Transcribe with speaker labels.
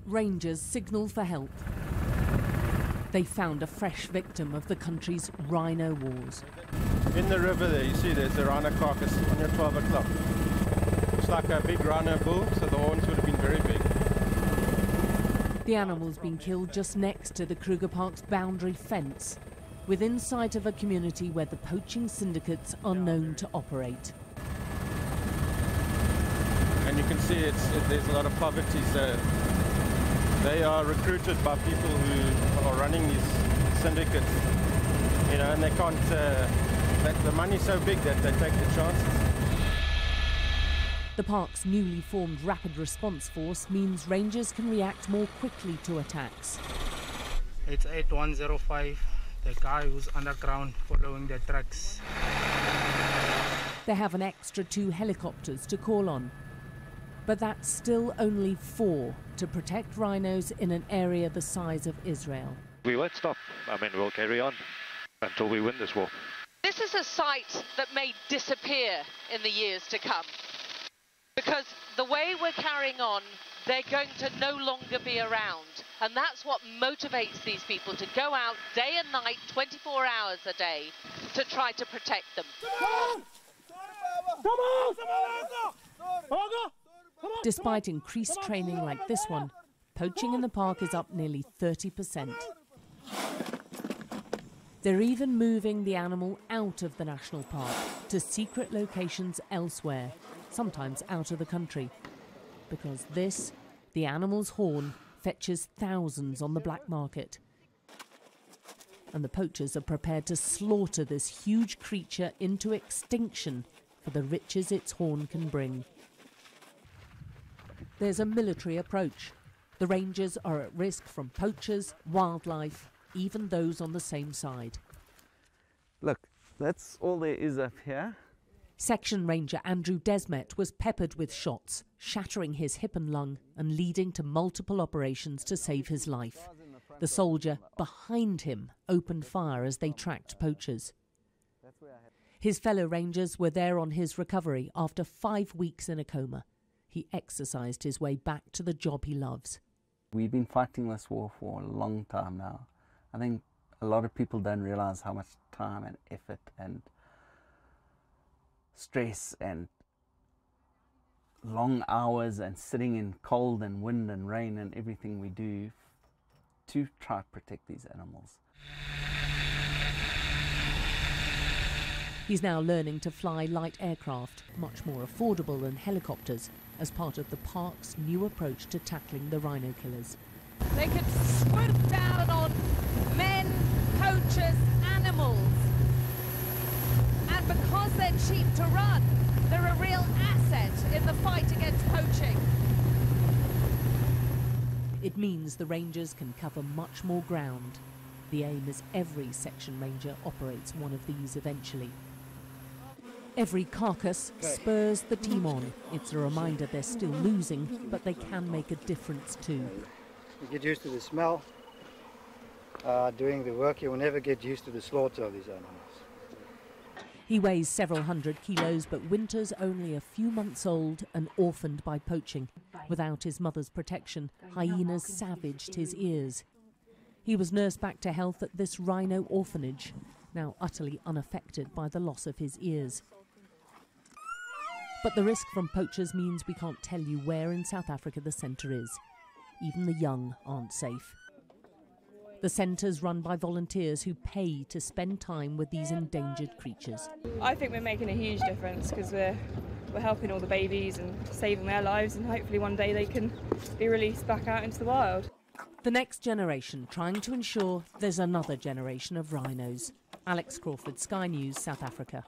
Speaker 1: Rangers signal for help. They found a fresh victim of the country's rhino wars.
Speaker 2: In the river there, you see there's a rhino carcass on your 12 o'clock. It's like a big rhino bull, so the horns would have been very big.
Speaker 1: The animal's been killed just next to the Kruger Park's boundary fence, within sight of a community where the poaching syndicates are known to operate.
Speaker 2: And you can see there's a lot of poverty, so they are recruited by people who are running these syndicates, you know, and they can't, the money's so big that they take the chances.
Speaker 1: The park's newly formed rapid response force means rangers can react more quickly to attacks.
Speaker 3: It's 8105, the guy who's underground following the tracks.
Speaker 1: They have an extra 2 helicopters to call on, but that's still only 4 to protect rhinos in an area the size of Israel.
Speaker 4: We won't stop. I mean, we'll carry on until we win this war.
Speaker 5: This is a site that may disappear in the years to come, because the way we're carrying on, they're going to no longer be around. And that's what motivates these people to go out day and night, 24 hours a day, to try to protect them.
Speaker 1: Despite increased training like this one, poaching in the park is up nearly 30%. They're even moving the animal out of the national park to secret locations elsewhere, sometimes out of the country, because this, the animal's horn, fetches thousands on the black market. And the poachers are prepared to slaughter this huge creature into extinction for the riches its horn can bring. There's a military approach. The rangers are at risk from poachers, wildlife, even those on the same side.
Speaker 6: Look, that's all there is up here.
Speaker 1: Section Ranger Andrew Desmet was peppered with shots, shattering his hip and lung and leading to multiple operations to save his life. The soldier behind him opened fire as they tracked poachers. His fellow rangers were there on his recovery after 5 weeks in a coma. He exercised his way back to the job he loves.
Speaker 6: We've been fighting this war for a long time now. I think a lot of people don't realize how much time and effort and stress and long hours and sitting in cold and wind and rain and everything we do to try to protect these animals.
Speaker 1: He's now learning to fly light aircraft, much more affordable than helicopters, as part of the park's new approach to tackling the rhino killers.
Speaker 5: They could swoop down on men, poachers, animals. And because they're cheap to run, they're a real asset in the fight against poaching.
Speaker 1: It means the rangers can cover much more ground. The aim is every section ranger operates one of these eventually. Every carcass spurs the team on. It's a reminder they're still losing, but they can make a difference too.
Speaker 7: You get used to the smell. Doing the work, you will never get used to the slaughter of these animals.
Speaker 1: He weighs several hundred kilos, but Winter's only a few months old and orphaned by poaching. Without his mother's protection, hyenas savaged his ears. He was nursed back to health at this rhino orphanage, now utterly unaffected by the loss of his ears. But the risk from poachers means we can't tell you where in South Africa the centre is. Even the young aren't safe. The centre's run by volunteers who pay to spend time with these endangered creatures.
Speaker 8: I think we're making a huge difference because we're helping all the babies and saving their lives, and hopefully one day they can be released back out into the wild.
Speaker 1: The next generation trying to ensure there's another generation of rhinos. Alex Crawford, Sky News, South Africa.